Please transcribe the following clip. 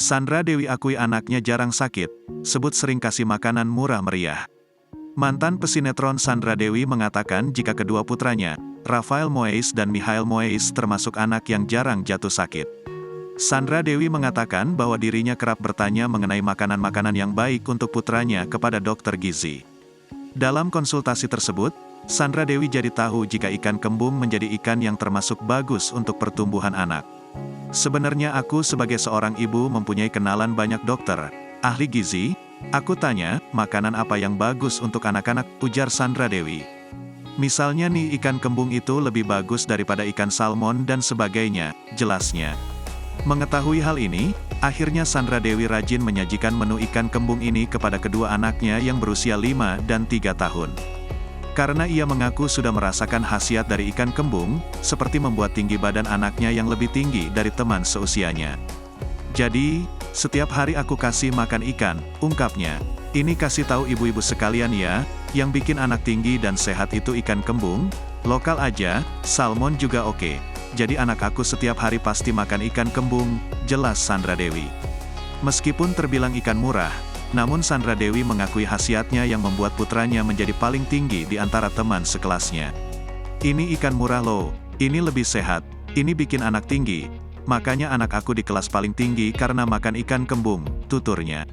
Sandra Dewi akui anaknya jarang sakit, sebut sering kasih makanan murah meriah. Mantan pesinetron Sandra Dewi mengatakan jika kedua putranya, Rafael Moeis dan Michael Moeis termasuk anak yang jarang jatuh sakit. Sandra Dewi mengatakan bahwa dirinya kerap bertanya mengenai makanan-makanan yang baik untuk putranya kepada dokter gizi. Dalam konsultasi tersebut, Sandra Dewi jadi tahu jika ikan kembung menjadi ikan yang termasuk bagus untuk pertumbuhan anak. Sebenarnya aku sebagai seorang ibu mempunyai kenalan banyak dokter, ahli gizi. Aku tanya, makanan apa yang bagus untuk anak-anak, ujar Sandra Dewi. Misalnya nih ikan kembung itu lebih bagus daripada ikan salmon dan sebagainya, jelasnya. Mengetahui hal ini, akhirnya Sandra Dewi rajin menyajikan menu ikan kembung ini kepada kedua anaknya yang berusia 5 dan 3 tahun. Karena ia mengaku sudah merasakan khasiat dari ikan kembung, seperti membuat tinggi badan anaknya yang lebih tinggi dari teman seusianya. Jadi, setiap hari aku kasih makan ikan, ungkapnya. Ini kasih tahu ibu-ibu sekalian ya, yang bikin anak tinggi dan sehat itu ikan kembung, lokal aja, salmon juga oke. Jadi anak aku setiap hari pasti makan ikan kembung, jelas Sandra Dewi. Meskipun terbilang ikan murah, namun Sandra Dewi mengakui khasiatnya yang membuat putranya menjadi paling tinggi di antara teman sekelasnya. Ini ikan murah loh, ini lebih sehat, ini bikin anak tinggi, makanya anak aku di kelas paling tinggi karena makan ikan kembung, tuturnya.